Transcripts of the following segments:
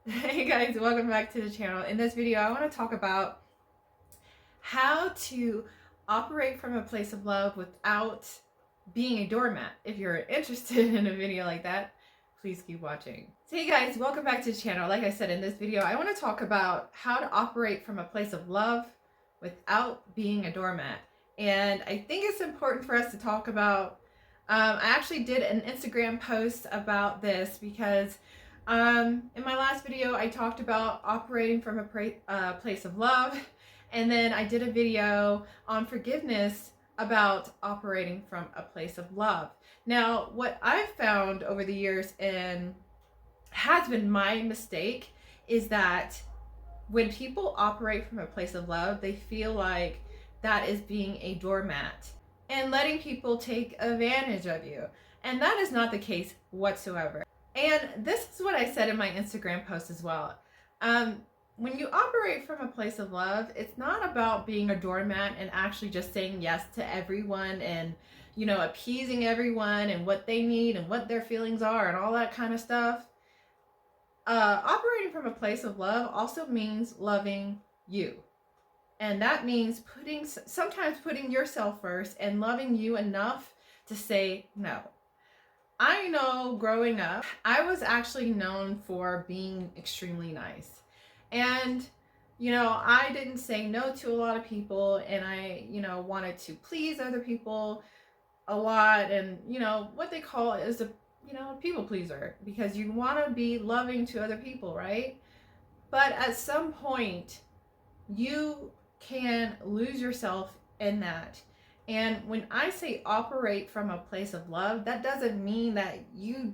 Hey guys, welcome back to the channel. In this video, I want to talk about how to operate from a place of love without being a doormat. If you're interested in a video like that, please keep watching. So hey guys, welcome back to the channel. Like I said, in this video, I want to talk about how to operate from a place of love without being a doormat. And I think it's important for us to talk about, I actually did an Instagram post about this because in my last video, I talked about operating from a place of love, and then I did a video on forgiveness about operating from a place of love. Now, what I've found over the years, and has been my mistake, is that when people operate from a place of love, they feel like that is being a doormat and letting people take advantage of you. And that is not the case whatsoever. And this is what I said in my Instagram post as well. When you operate from a place of love, it's not about being a doormat and actually just saying yes to everyone and, appeasing everyone and what they need and what their feelings are and all that kind of stuff. Operating from a place of love also means loving you. And that means sometimes putting yourself first and loving you enough to say no. I know growing up, I was actually known for being extremely nice. And, I didn't say no to a lot of people, and I, wanted to please other people a lot. And, what they call it is a people pleaser, because you want to be loving to other people, right? But at some point, you can lose yourself in that. And when I say operate from a place of love, that doesn't mean that you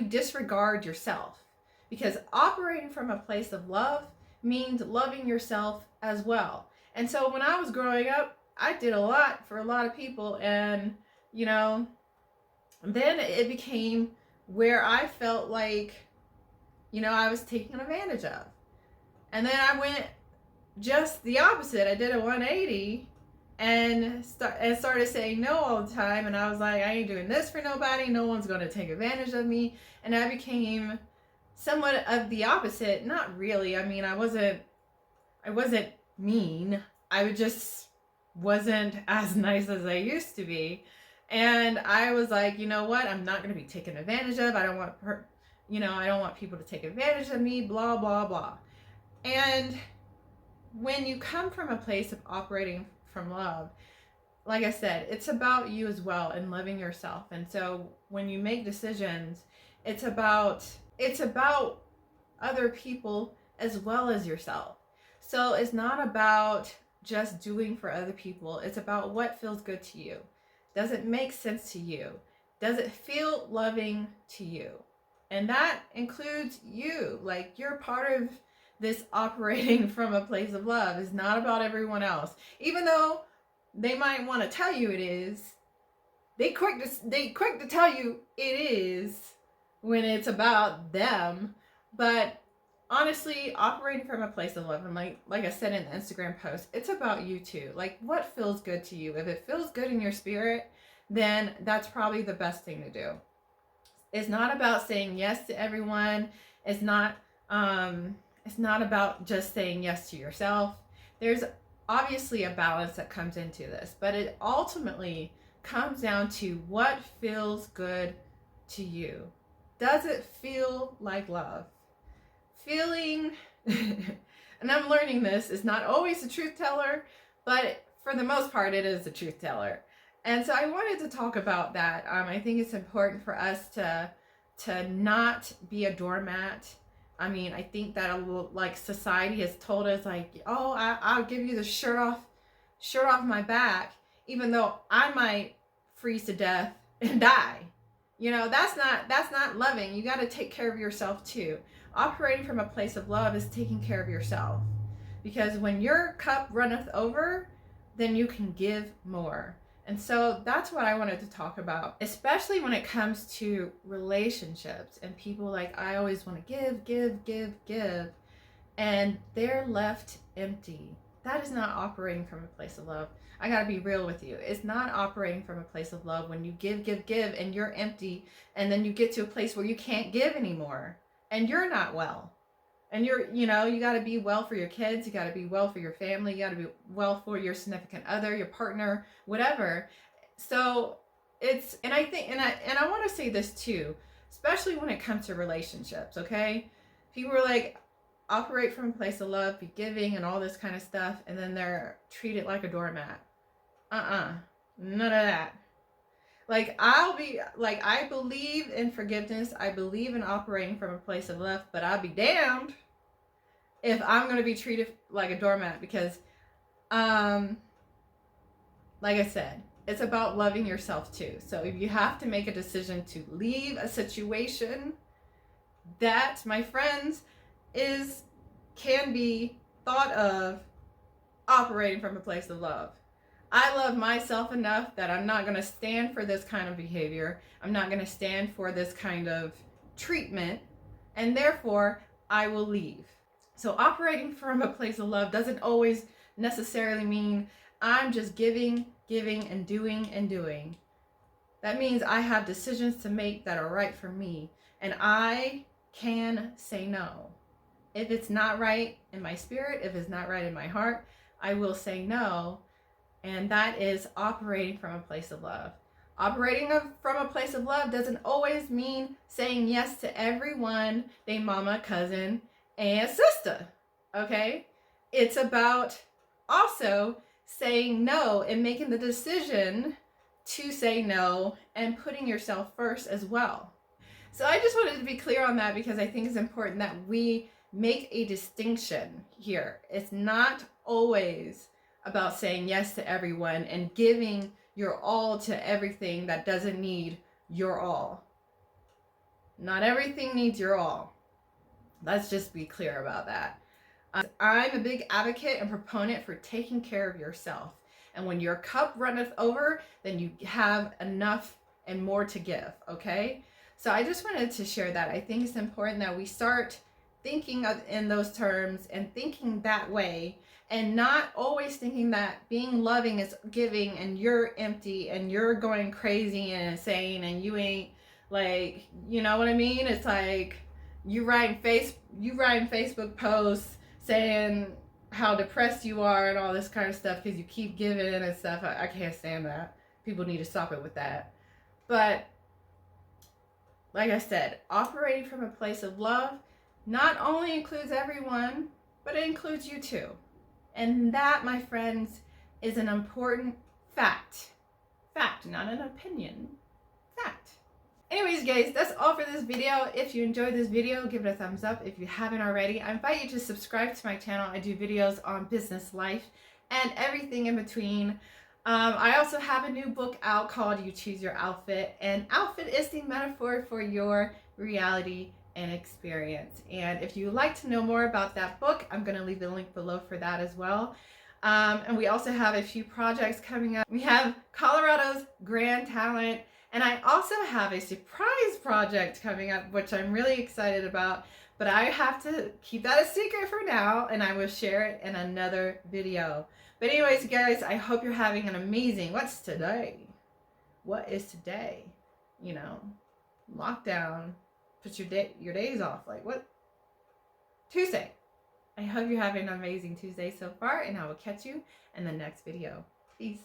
disregard yourself. Because operating from a place of love means loving yourself as well. And so when I was growing up, I did a lot for a lot of people. And, then it became where I felt like, I was taken advantage of. And then I went just the opposite. I did a 180 and started saying no all the time. And I was like, I ain't doing this for nobody. No one's going to take advantage of me. And I became somewhat of the opposite. Not really. I mean, I wasn't mean. I just wasn't as nice as I used to be. And I was like, you know what? I'm not going to be taken advantage of. I don't want people to take advantage of me, blah, blah, blah. And when you come from a place of operating from love, like I said, it's about you as well and loving yourself. And so when you make decisions, it's about other people as well as yourself. So it's not about just doing for other people. It's about what feels good to you. Does it make sense to you? Does it feel loving to you? And that includes you. Like, you're part of this operating from a place of love. Is not about everyone else. Even though they might want to tell you it is, they quick to tell you it is when it's about them. But honestly, operating from a place of love, and like I said in the Instagram post, it's about you too. Like, what feels good to you? If it feels good in your spirit, then that's probably the best thing to do. It's not about saying yes to everyone. It's not about just saying yes to yourself. There's obviously a balance that comes into this, but it ultimately comes down to what feels good to you. Does it feel like love? Feeling, and I'm learning this, is not always the truth teller, but for the most part, it is the truth teller. And so I wanted to talk about that. I think it's important for us to not be a doormat. I mean, I think that like society has told us, like, oh, I'll give you the shirt off my back, even though I might freeze to death and die. That's not loving. You got to take care of yourself too. Operating from a place of love is taking care of yourself, because when your cup runneth over, then you can give more. And so that's what I wanted to talk about, especially when it comes to relationships and people. Like, I always want to give, and they're left empty. That is not operating from a place of love. I got to be real with you. It's not operating from a place of love when you give, and you're empty, and then you get to a place where you can't give anymore, and you're not well. And you know, you got to be well for your kids, you got to be well for your family, you got to be well for your significant other, your partner, whatever. So it's, and I think, and I want to say this too, especially when it comes to relationships, okay? People are like, operate from a place of love, be giving, and all this kind of stuff, and then they're treated like a doormat. None of that. Like, I believe in forgiveness, I believe in operating from a place of love, but I'll be damned if I'm going to be treated like a doormat, because like I said, it's about loving yourself too. So if you have to make a decision to leave a situation, that, my friends, can be thought of operating from a place of love. I love myself enough that I'm not going to stand for this kind of behavior. I'm not going to stand for this kind of treatment, and therefore I will leave. So operating from a place of love doesn't always necessarily mean I'm just giving, and doing. That means I have decisions to make that are right for me, and I can say no. If it's not right in my spirit, if it's not right in my heart, I will say no. And that is operating from a place of love. Operating from a place of love doesn't always mean saying yes to everyone, they mama, cousin, and sister. Okay? It's about also saying no and making the decision to say no and putting yourself first as well. So I just wanted to be clear on that, because I think it's important that we make a distinction here. It's not always about saying yes to everyone and giving your all to everything that doesn't need your all. Not everything needs your all. Let's just be clear about that. I'm a big advocate and proponent for taking care of yourself. And when your cup runneth over, then you have enough and more to give, okay? So I just wanted to share that. I think it's important that we start thinking in those terms and thinking that way, and not always thinking that being loving is giving and you're empty and you're going crazy and insane and you ain't, like, you know what I mean? It's like you writing Facebook posts saying how depressed you are and all this kind of stuff because you keep giving and stuff. I can't stand that. People need to stop it with that. But like I said, operating from a place of love not only includes everyone, but it includes you too. And that, my friends, is an important fact. Fact, not an opinion. Fact. Anyways, guys, that's all for this video. If you enjoyed this video, give it a thumbs up. If you haven't already, I invite you to subscribe to my channel. I do videos on business, life, and everything in between. I also have a new book out called You Choose Your Outfit, and outfit is the metaphor for your reality and experience. And if you'd like to know more about that book, I'm going to leave the link below for that as well. And we also have a few projects coming up. We have Colorado's Grand Talent, and I also have a surprise project coming up, which I'm really excited about, but I have to keep that a secret for now, and I will share it in another video. But anyways, guys, I hope you're having an amazing, what's today? What is today? You know, lockdown. Put your days off. Like, what? Tuesday. I hope you're having an amazing Tuesday so far, and I will catch you in the next video. Peace.